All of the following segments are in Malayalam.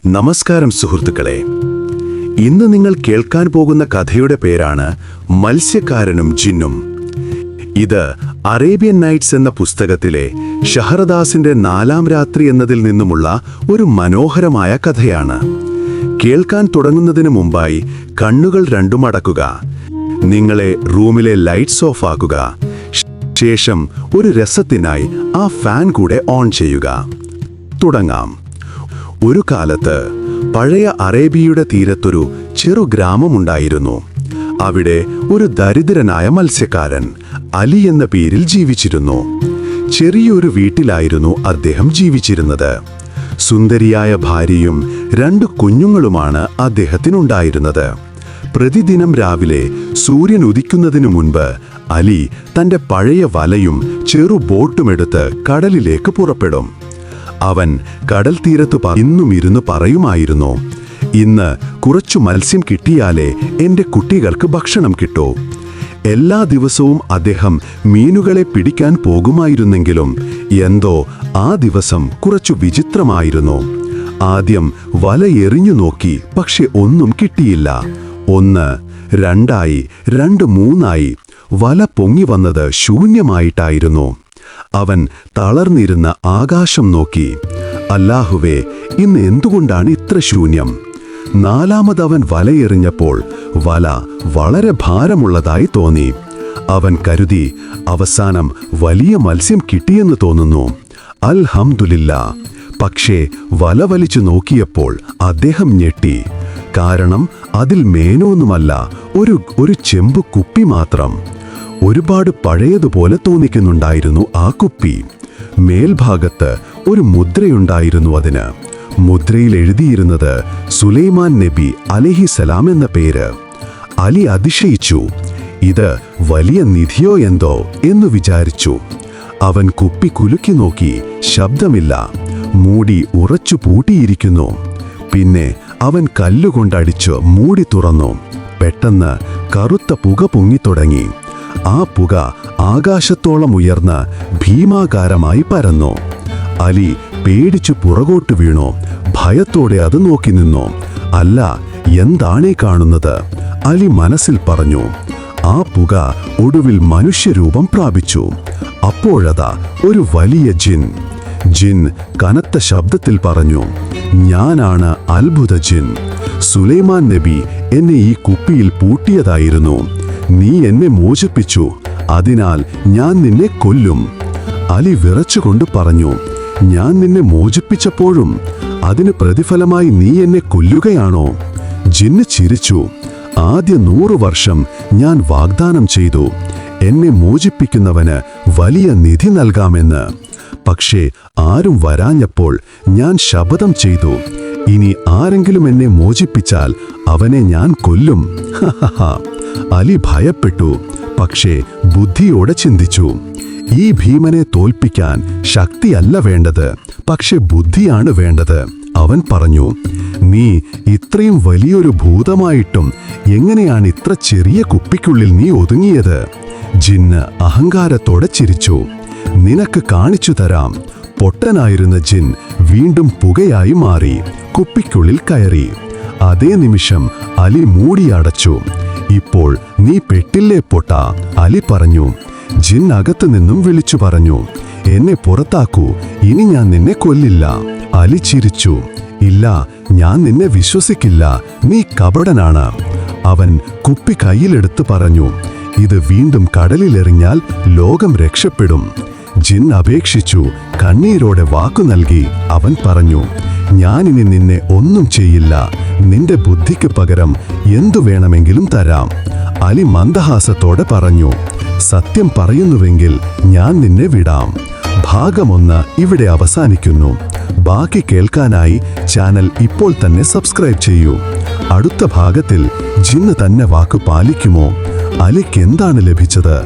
നമസ്കാരം സുഹൃത്തുക്കളെ, ഇന്ന് നിങ്ങൾ കേൾക്കാൻ പോകുന്ന കഥയുടെ പേരാണ് മത്സ്യക്കാരനും ജിന്നും. ഇത് അറേബ്യൻ നൈറ്റ്സ് എന്ന പുസ്തകത്തിലെ ഷഹറദാസിന്റെ 4-ാം രാത്രി എന്നതിൽ നിന്നുമുള്ള ഒരു മനോഹരമായ കഥയാണ്. കേൾക്കാൻ തുടങ്ങുന്നതിന് മുമ്പായി കണ്ണുകൾ രണ്ടും അടക്കുക, നിങ്ങളെ റൂമിലെ ലൈറ്റ്സ് ഓഫ് ആക്കുക, ശേഷം ഒരു രസത്തിനായി ആ ഫാൻ കൂടെ ഓൺ ചെയ്യുക. തുടങ്ങാം. ഒരു കാലത്ത് പഴയ അറേബ്യയുടെ തീരത്തൊരു ചെറു ഗ്രാമമുണ്ടായിരുന്നു. അവിടെ ഒരു ദരിദ്രനായ മത്സ്യക്കാരൻ അലി എന്ന പേരിൽ ജീവിച്ചിരുന്നു. ചെറിയൊരു വീട്ടിലായിരുന്നു അദ്ദേഹം ജീവിച്ചിരുന്നത്. സുന്ദരിയായ ഭാര്യയും 2 കുഞ്ഞുങ്ങളുമാണ് അദ്ദേഹത്തിനുണ്ടായിരുന്നത്. പ്രതിദിനം രാവിലെ സൂര്യൻ ഉദിക്കുന്നതിനു മുൻപ് അലി തന്റെ പഴയ വലയും ചെറു ബോട്ടുമെടുത്ത് കടലിലേക്ക് പുറപ്പെടും. അവൻ കടൽ തീരത്ത് ഇന്നും ഇരുന്ന് പറയുമായിരുന്നു, ഇന്ന് കുറച്ചു മത്സ്യം കിട്ടിയാലേ എൻ്റെ കുട്ടികൾക്ക് ഭക്ഷണം കിട്ടൂ. എല്ലാ ദിവസവും അദ്ദേഹം മീനുകളെ പിടിക്കാൻ പോകുമായിരുന്നെങ്കിലും എന്തോ ആ ദിവസം കുറച്ചു വിചിത്രമായിരുന്നു. ആദ്യം വല എറിഞ്ഞു നോക്കി, പക്ഷെ ഒന്നും കിട്ടിയില്ല. 1, 2 2, 3 വല പൊങ്ങി വന്നത് ശൂന്യമായിട്ടായിരുന്നു. അവൻ തളർന്നിരുന്ന ആകാശം നോക്കി. അല്ലാഹുവേ, ഇന്ന് എന്തുകൊണ്ടാണ് ഇത്ര ശൂന്യം? 4-മതവൻ വലയെറിഞ്ഞപ്പോൾ വല വളരെ ഭാരമുള്ളതായി തോന്നി. അവൻ കരുതി, അവസാനം വലിയ മത്സ്യം കിട്ടിയെന്ന് തോന്നുന്നു, അൽഹംദുലില്ലാ. പക്ഷേ വല വലിച്ചു നോക്കിയപ്പോൾ അദ്ദേഹം ഞെട്ടി. കാരണം അതിൽ മേനൊന്നുമല്ല, ഒരു ചെമ്പ് കുപ്പി മാത്രം. ഒരുപാട് പഴയതുപോലെ തോന്നിക്കുന്നുണ്ടായിരുന്നു ആ കുപ്പി. മേൽഭാഗത്ത് ഒരു മുദ്രയുണ്ടായിരുന്നു. അതിന് മുദ്രയിൽ എഴുതിയിരുന്നത് സുലൈമാൻ നബി അലൈഹിസലാം എന്ന പേര്. അലി അതിശയിച്ചു. ഇത് വലിയ നിധിയോ എന്തോ എന്ന് വിചാരിച്ചു. അവൻ കുപ്പി കുലുക്കി നോക്കി, ശബ്ദമില്ല. മൂടി ഉറച്ചു പൂട്ടിയിരിക്കുന്നു. പിന്നെ അവൻ കല്ലുകൊണ്ടടിച്ച് മൂടി തുറന്നു. പെട്ടെന്ന് കറുത്ത പുക പൊങ്ങിത്തുടങ്ങി. ആ പുക ആകാശത്തോളം ഉയർന്ന് ഭീമാകാരമായി പരന്നു. അലി പേടിച്ചു പുറകോട്ട് വീണു. ഭയത്തോടെ അത് നോക്കി നിന്നു. അല്ല, എന്താണീ കാണുന്നത്? അലി മനസ്സിൽ പറഞ്ഞു. ആ പുക ഒടുവിൽ മനുഷ്യരൂപം പ്രാപിച്ചു. അപ്പോഴതാ ഒരു വലിയ ജിൻ കനത്ത ശബ്ദത്തിൽ പറഞ്ഞു, ഞാനാണ് അത്ഭുത ജിൻ. സുലൈമാൻ നബി എന്നെ ഈ കുപ്പിയിൽ പൂട്ടിയതായിരുന്നു. നീ എന്നെ മോചിപ്പിച്ചു, അതിനാൽ ഞാൻ നിന്നെ കൊല്ലും. അലി വിറച്ചുകൊണ്ട് പറഞ്ഞു, ഞാൻ നിന്നെ മോചിപ്പിച്ചപ്പോഴും അതിന് പ്രതിഫലമായി നീ എന്നെ കൊല്ലുകയാണോ? ജിന്ന് ചിരിച്ചു. ആദ്യ 100 വർഷം ഞാൻ വാഗ്ദാനം ചെയ്തു, എന്നെ മോചിപ്പിക്കുന്നവന് വലിയ നിധി നൽകാമെന്ന്. പക്ഷേ ആരും വരാഞ്ഞപ്പോൾ ഞാൻ ശപഥം ചെയ്തു, ഇനി ആരെങ്കിലും എന്നെ മോചിപ്പിച്ചാൽ അവനെ ഞാൻ കൊല്ലും. അലി ഭയപ്പെട്ടു, പക്ഷേ ബുദ്ധിയോടെ ചിന്തിച്ചു. ഈ ഭീമനെ തോൽപ്പിക്കാൻ ശക്തിയല്ല വേണ്ടത്, പക്ഷെ ബുദ്ധിയാണ് വേണ്ടത്. അവൻ പറഞ്ഞു, നീ ഇത്രയും വലിയൊരു ഭൂതമായിട്ടും എങ്ങനെയാണ് ഇത്ര ചെറിയ കുപ്പിക്കുള്ളിൽ നീ ഒതുങ്ങിയത്? ജിന്ന് അഹങ്കാരത്തോടെ ചിരിച്ചു. നിനക്ക് കാണിച്ചു തരാം. പൊട്ടനായിരുന്ന ജിൻ വീണ്ടും പുകയായി മാറി കുപ്പിക്കുള്ളിൽ കയറി. അതേ നിമിഷം അലി മൂടിയടച്ചു. ഇപ്പോൾ നീ പെട്ടില്ലേ പൊട്ട? അലി പറഞ്ഞു. ജിൻ അകത്തു നിന്നും വിളിച്ചു പറഞ്ഞു, എന്നെ പുറത്താക്കൂ, ഇനി ഞാൻ നിന്നെ കൊല്ലില്ല. അലി ചിരിച്ചു. ഇല്ല, ഞാൻ നിന്നെ വിശ്വസിക്കില്ല, നീ കപടനാണ്. അവൻ കുപ്പി കയ്യിലെടുത്ത് പറഞ്ഞു, ഇത് വീണ്ടും കടലിലെറിഞ്ഞാൽ ലോകം രക്ഷപ്പെടും. ജിൻ അപേക്ഷിച്ചു. കണ്ണീരോടെ വാക്കു നൽകി. അവൻ പറഞ്ഞു, ഞാനിനി നിന്നെ ഒന്നും ചെയ്യില്ല. നിന്റെ ബുദ്ധിക്ക് പകരം എന്തു വേണമെങ്കിലും തരാം. അലി മന്ദഹാസത്തോടെ പറഞ്ഞു, സത്യം പറയുന്നുവെങ്കിൽ ഞാൻ നിന്നെ വിടാം. ഭാഗം 1 ഇവിടെ അവസാനിക്കുന്നു. ബാക്കി കേൾക്കാനായി ചാനൽ ഇപ്പോൾ തന്നെ സബ്സ്ക്രൈബ് ചെയ്യൂ. അടുത്ത ഭാഗത്തിൽ ജിന്ന് തന്നെ വാക്കു പാലിക്കുമോ? അലിക്ക് എന്താണ് ലഭിച്ചത്?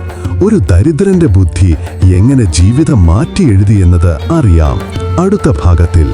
ഒരു ദരിദ്രന്റെ ബുദ്ധി എങ്ങനെ ജീവിതം മാറ്റി എഴുതിയെന്നത് അറിയാം അടുത്ത ഭാഗത്തിൽ.